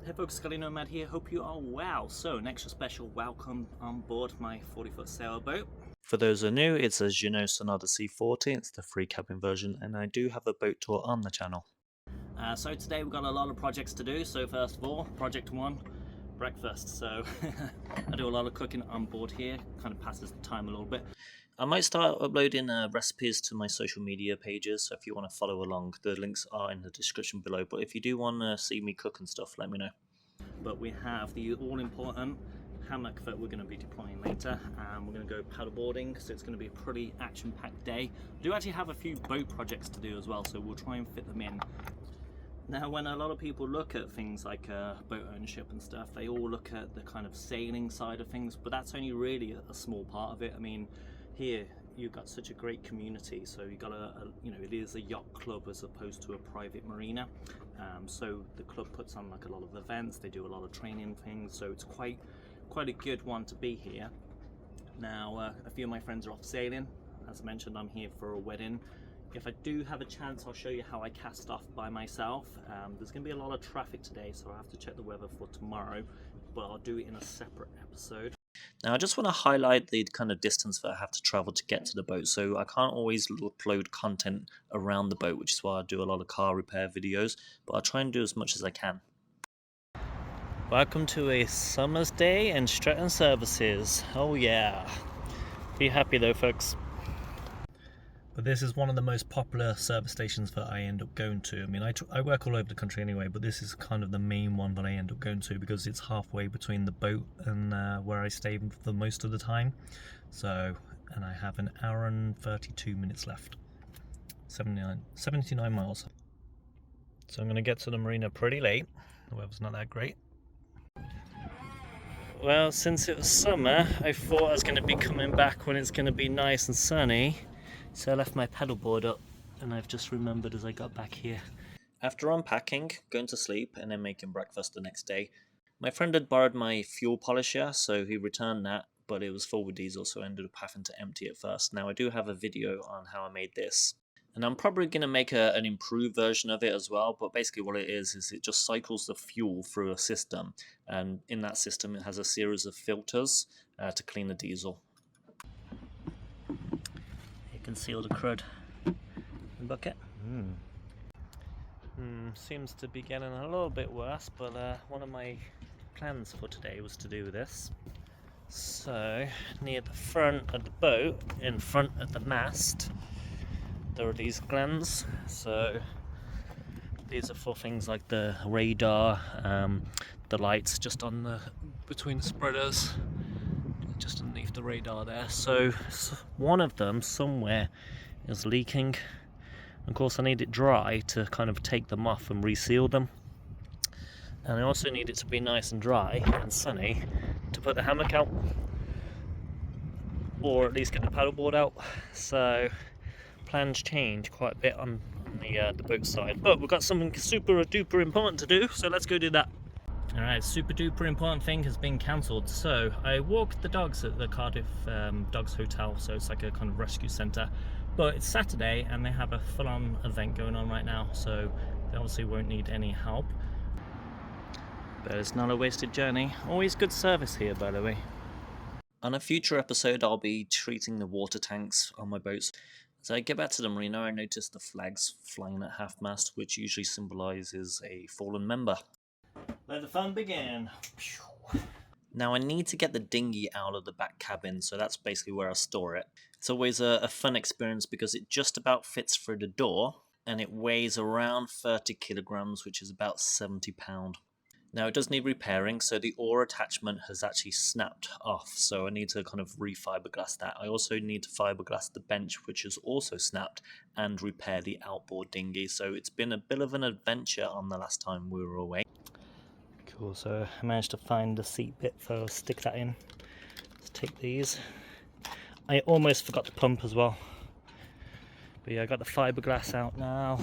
Hey folks, Scully Nomad here, hope you are well. So an extra special welcome on board my 40-foot sailboat. For those who are new, it's a Juno Sonata C40, it's the free cabin version, and I do have a boat tour on the channel. So today we've got a lot of projects to do. So first of all, project one, breakfast. So I do a lot of cooking on board here, kind of passes the time a little bit. I might start uploading recipes to my social media pages, so if you want to follow along, the links are in the description below. But if you do want to see me cook and stuff, let me know. But we have the all-important hammock that we're going to be deploying later, and we're going to go paddleboarding, so it's going to be a pretty action-packed day. I do actually have a few boat projects to do as well, so we'll try and fit them in. Now, when a lot of people look at things like boat ownership and stuff, they all look at the kind of sailing side of things, but that's only really a small part of it. I mean, here you've got such a great community, so you've got it is a yacht club as opposed to a private marina. So the club puts on like a lot of events, they do a lot of training things, so it's quite a good one to be here. Now, a few of my friends are off sailing. As I mentioned, I'm here for a wedding. If I do have a chance, I'll show you how I cast off by myself. There's going to be a lot of traffic today, so I'll have to check the weather for tomorrow, but I'll do it in a separate episode. Now I just want to highlight the kind of distance that I have to travel to get to the boat, so I can't always upload content around the boat, which is why I do a lot of car repair videos, but I'll try and do as much as I can. Welcome to a summer's day in Stretton Services. Oh yeah. Be happy though, folks. But this is one of the most popular service stations that I end up going to. I mean, I work all over the country anyway, but this is kind of the main one that I end up going to because it's halfway between the boat and where I stay for most of the time. So, and I have an hour and 32 minutes left. 79 miles. So I'm going to get to the marina pretty late. The weather's not that great. Well, since it was summer, I thought I was going to be coming back when it's going to be nice and sunny. So I left my paddleboard up, and I've just remembered as I got back here. After unpacking, going to sleep, and then making breakfast the next day, my friend had borrowed my fuel polisher, so he returned that, but it was full with diesel, so I ended up having to empty it first. Now I do have a video on how I made this, and I'm probably going to make an improved version of it as well, but basically what it is it just cycles the fuel through a system, and in that system it has a series of filters to clean the diesel. Conceal the crud in the bucket. Seems to be getting a little bit worse, but one of my plans for today was to do this. So near the front of the boat, in front of the mast, there are these glands. So these are for things like the radar, the lights just on the between the spreaders, just underneath the radar there. So one of them somewhere is leaking. Of course I need it dry to kind of take them off and reseal them, and I also need it to be nice and dry and sunny to put the hammock out, or at least get the paddleboard out. So plans change quite a bit on the boat side, but we've got something super duper important to do, so let's go do that. Alright, super duper important thing has been cancelled. So I walked the dogs at the Cardiff Dogs Hotel, so it's like a kind of rescue centre. But it's Saturday and they have a full-on event going on right now, so they obviously won't need any help. But it's not a wasted journey. Always good service here, by the way. On a future episode, I'll be treating the water tanks on my boats. As I get back to the marina, I noticed the flags flying at half-mast, which usually symbolises a fallen member. Let the fun begin. Now I need to get the dinghy out of the back cabin, so that's basically where I store it. It's always a fun experience because it just about fits through the door, and it weighs around 30 kilograms, which is about 70 pounds. Now it does need repairing, so the oar attachment has actually snapped off, so I need to kind of re-fiberglass that. I also need to fiberglass the bench, which is also snapped, and repair the outboard dinghy, so it's been a bit of an adventure on the last time we were away. Cool, so I managed to find the seat bit, so I'll stick that in. Let's take these. I almost forgot to pump as well. But yeah, I got the fiberglass out now.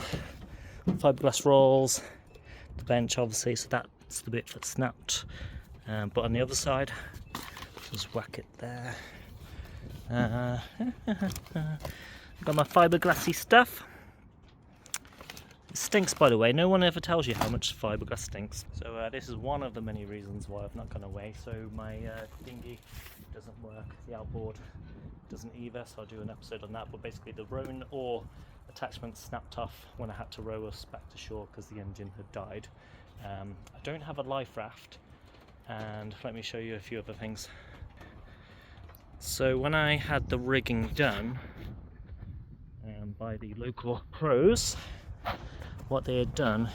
Fiberglass rolls. The bench obviously, so that's the bit that snapped. But on the other side, just whack it there. Got my fiberglassy stuff. It stinks, by the way. No one ever tells you how much fiberglass stinks. So this is one of the many reasons why I've not gone away. So my dinghy doesn't work, the outboard doesn't either, so I'll do an episode on that. But basically the rowing oar attachment snapped off when I had to row us back to shore because the engine had died. I don't have a life raft, and let me show you a few other things. So when I had the rigging done by the local pros, what they had done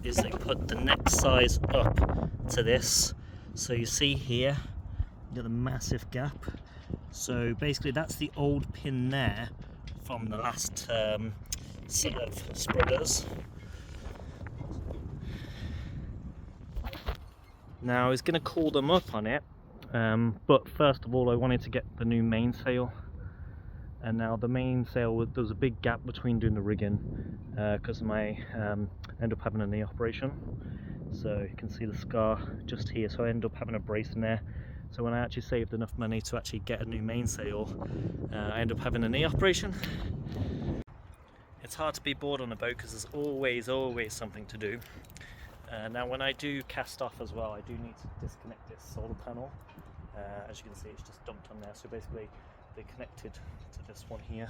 is they put the neck size up to this. So you see here, you got a massive gap. So basically that's the old pin there from the last set of spreaders. Now I was going to call them up on it, but first of all I wanted to get the new mainsail. And now the mainsail, there was a big gap between doing the rigging because of my end up having a knee operation. So you can see the scar just here, so I ended up having a brace in there. So when I actually saved enough money to actually get a new mainsail, I ended up having a knee operation. It's hard to be bored on a boat because there's always something to do. Now when I do cast off as well, I do need to disconnect this solar panel. As you can see, it's just dumped on there. So basically they connected to this one here,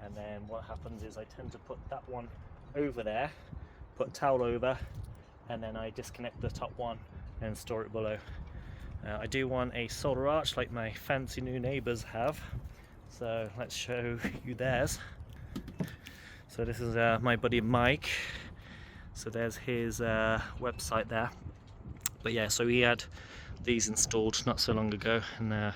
and then what happens is I tend to put that one over there, put a towel over, and then I disconnect the top one and store it below. I do want a solar arch like my fancy new neighbours have, so let's show you theirs. So this is my buddy Mike, so there's his website there. But yeah, so he had these installed not so long ago, and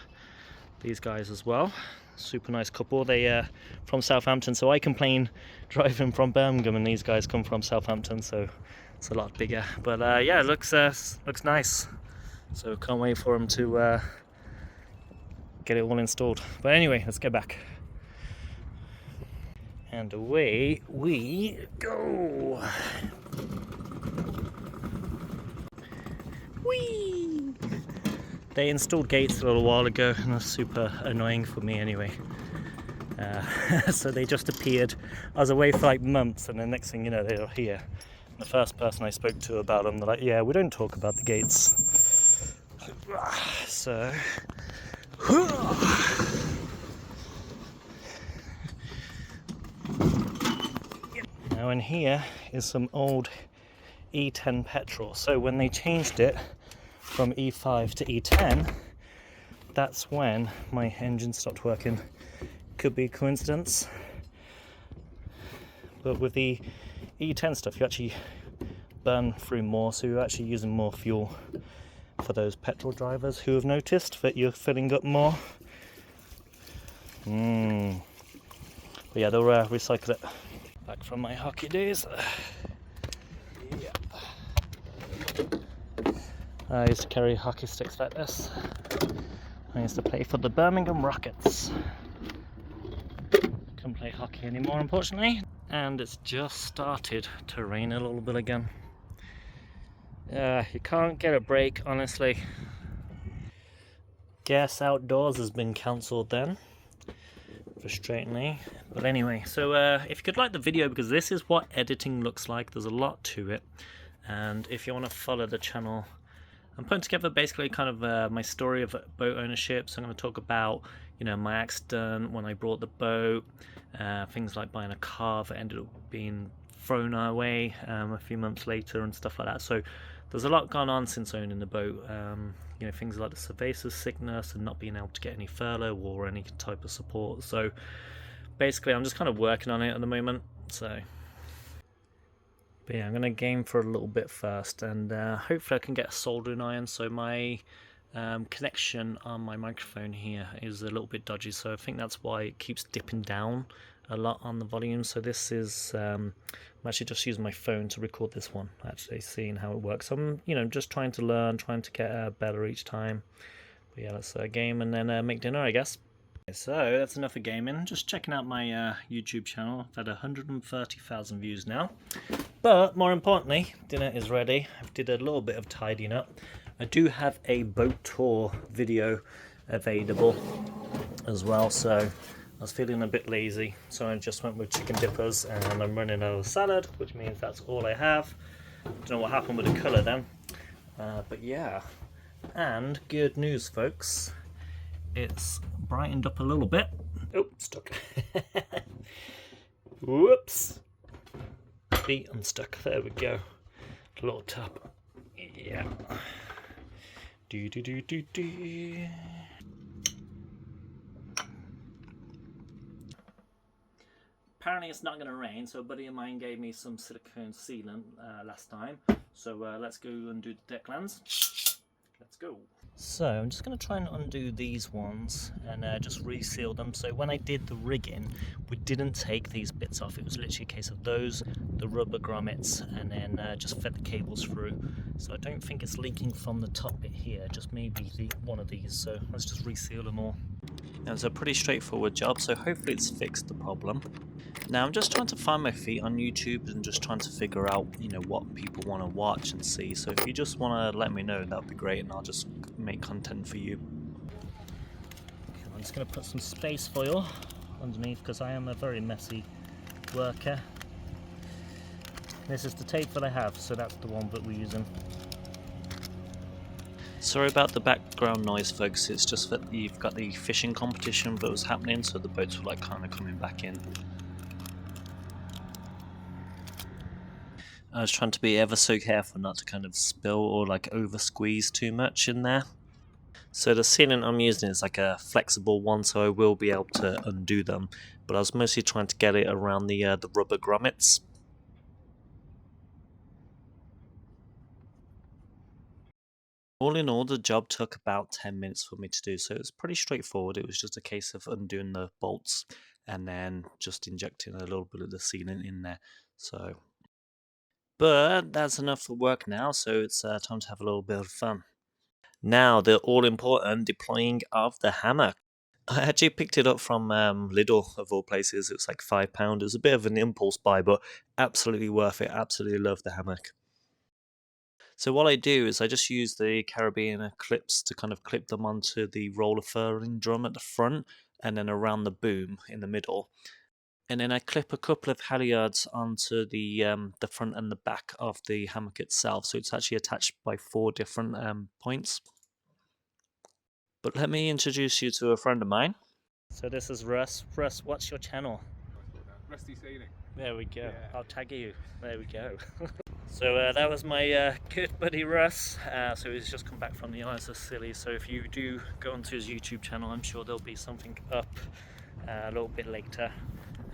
these guys as well, super nice couple. They from Southampton, so I complain driving from Birmingham and these guys come from Southampton, so it's a lot bigger. But yeah, it looks nice, so can't wait for them to get it all installed. But anyway, let's get back, and away we go. Whee! They installed gates a little while ago, and that's super annoying for me anyway. So they just appeared. I was away for like months, and the next thing you know, they were here. And the first person I spoke to about them, they're like, yeah, we don't talk about the gates. So... Now in here is some old E10 petrol. So when they changed it from E5 to E10, that's when my engine stopped working. Could be a coincidence, but with the E10 stuff you actually burn through more, so you're actually using more fuel. For those petrol drivers who have noticed that you're filling up more, but yeah, they'll recycle it. Back from my hockey days. I used to carry hockey sticks like this. I used to play for the Birmingham Rockets. Can't play hockey anymore, unfortunately. And it's just started to rain a little bit again. You can't get a break, honestly. Guess outdoors has been cancelled then, frustratingly. But anyway, so if you could like the video, because this is what editing looks like, there's a lot to it. And if you want to follow the channel, I'm putting together basically kind of my story of boat ownership. So I'm going to talk about, you know, my accident when I brought the boat, things like buying a car that ended up being thrown away a few months later and stuff like that. So there's a lot gone on since owning the boat. You know, things like the cerveza sickness and not being able to get any furlough or any type of support. So basically I'm just kind of working on it at the moment. So but yeah, I'm going to game for a little bit first, and hopefully I can get a soldering iron. So my connection on my microphone here is a little bit dodgy, so I think that's why it keeps dipping down a lot on the volume. So this is I'm actually just using my phone to record this one, actually seeing how it works. I'm, you know, just trying to learn, trying to get better each time. But yeah, let's game and then make dinner, I guess. So that's enough of gaming. Just checking out my YouTube channel. I've had 130,000 views now. But more importantly, dinner is ready. I did a little bit of tidying up. I do have a boat tour video available as well, so was feeling a bit lazy, so I just went with chicken dippers, and I'm running out of salad, which means that's all I have. Don't know what happened with the colour then, but yeah. And good news, folks, it's brightened up a little bit. Oh, stuck. Whoops. Feet unstuck. There we go. A little tap. Yeah. Do do do do do. Apparently it's not going to rain, so a buddy of mine gave me some silicone sealant last time. So let's go undo the deck lands. Let's go. So I'm just going to try and undo these ones and just reseal them. So when I did the rigging, we didn't take these bits off. It was literally a case of those, the rubber grommets, and then just fed the cables through. So I don't think it's leaking from the top bit here, just maybe one of these. So let's just reseal them all. Now it's a pretty straightforward job, so hopefully it's fixed the problem. Now I'm just trying to find my feet on YouTube and just trying to figure out, you know, what people want to watch and see. So if you just want to let me know, that would be great, and I'll just make content for you. Okay, I'm just going to put some space foil underneath because I am a very messy worker. This is the tape that I have, so that's the one that we're using. Sorry about the background noise, folks. It's just that you've got the fishing competition that was happening, so the boats were like kind of coming back in. I was trying to be ever so careful not to kind of spill or like over squeeze too much in there. So the sealant I'm using is like a flexible one, so I will be able to undo them. But I was mostly trying to get it around the rubber grommets. All in all, the job took about 10 minutes for me to do, so it was pretty straightforward. It was just a case of undoing the bolts and then just injecting a little bit of the sealant in there. So, but that's enough for work now, so it's time to have a little bit of fun. Now, the all-important deploying of the hammock. I actually picked it up from Lidl, of all places. It was like £5. It was a bit of an impulse buy, but absolutely worth it. Absolutely love the hammock. So what I do is I just use the carabiner clips to kind of clip them onto the roller furling drum at the front and then around the boom in the middle. And then I clip a couple of halyards onto the front and the back of the hammock itself. So it's actually attached by 4 different points. But let me introduce you to a friend of mine. So this is Russ. Russ, what's your channel? Rusty Sailing. There we go. Yeah. I'll tag you. There we go. So that was my good buddy Russ. So he's just come back from the Isles of Scilly. So if you do go onto his YouTube channel, I'm sure there'll be something up a little bit later.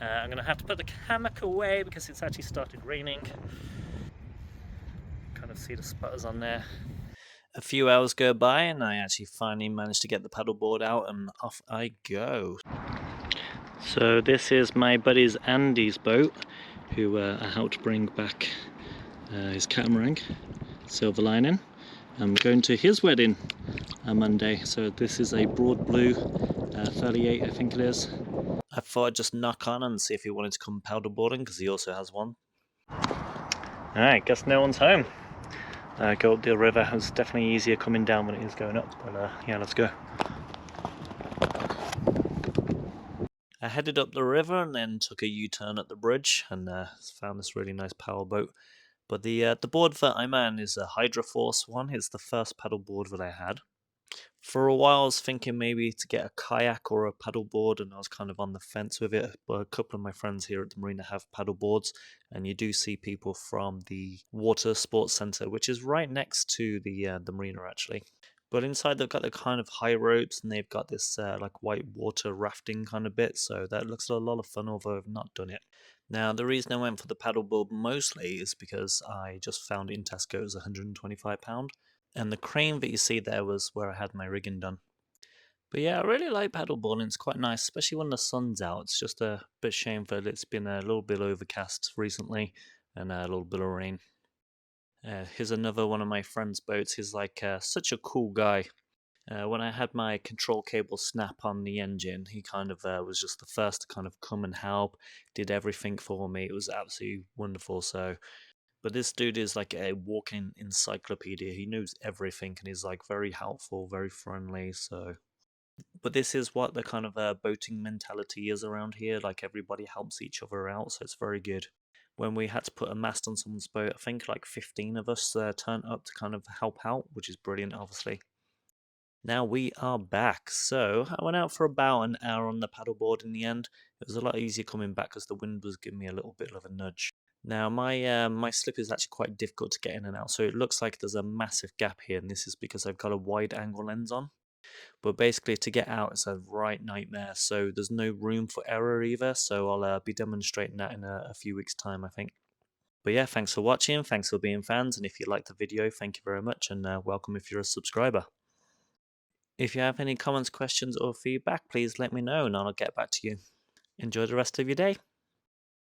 I'm going to have to put the hammock away because it's actually started raining. Kind of see the sputters on there. A few hours go by and I actually finally managed to get the paddleboard out and off I go. So this is my buddy's Andy's boat, who I helped bring back his catamaran, Silver Lining. I'm going to his wedding on Monday, so this is a broad blue 38 I think it is. I thought I'd just knock on and see if he wanted to come paddleboarding because he also has one. Alright, guess no one's home. Go up the river. It was definitely easier coming down than it is going up, but yeah, let's go. I headed up the river and then took a U-turn at the bridge and found this really nice power boat. But the board that I'm on is a Hydra Force one. It's the first paddleboard that I had. For a while I was thinking maybe to get a kayak or a paddleboard, and I was kind of on the fence with it, but a couple of my friends here at the Marina have paddleboards, and you do see people from the Water Sports Centre, which is right next to the Marina actually. But inside they've got the kind of high ropes, and they've got this like white water rafting kind of bit, so that looks a lot of fun, although I've not done it. Now the reason I went for the paddleboard mostly is because I just found it in Tesco. It was £125. And the crane that you see there was where I had my rigging done. But yeah, I really like paddleboarding. It's quite nice, especially when the sun's out. It's just a bit shameful it's been a little bit overcast recently and a little bit of rain. Here's another one of my friend's boats. He's like such a cool guy. When I had my control cable snap on the engine, he kind of was just the first to kind of come and help, did everything for me. It was absolutely wonderful. But this dude is like a walking encyclopedia. He knows everything and he's like very helpful, very friendly. So But this is what the kind of boating mentality is around here. Like everybody helps each other out, so it's very good. When we had to put a mast on someone's boat, I think like 15 of us turned up to kind of help out, which is brilliant, obviously. Now we are back. So I went out for about an hour on the paddleboard in the end. It was a lot easier coming back because the wind was giving me a little bit of a nudge. Now my slip is actually quite difficult to get in and out, so it looks like there's a massive gap here, and this is because I've got a wide angle lens on. But basically to get out it's a right nightmare, so there's no room for error either, so I'll be demonstrating that in a few weeks time, I think. But yeah, thanks for watching, thanks for being fans, and if you liked the video, thank you very much, and welcome if you're a subscriber. If you have any comments, questions or feedback, please let me know and I'll get back to you. Enjoy the rest of your day.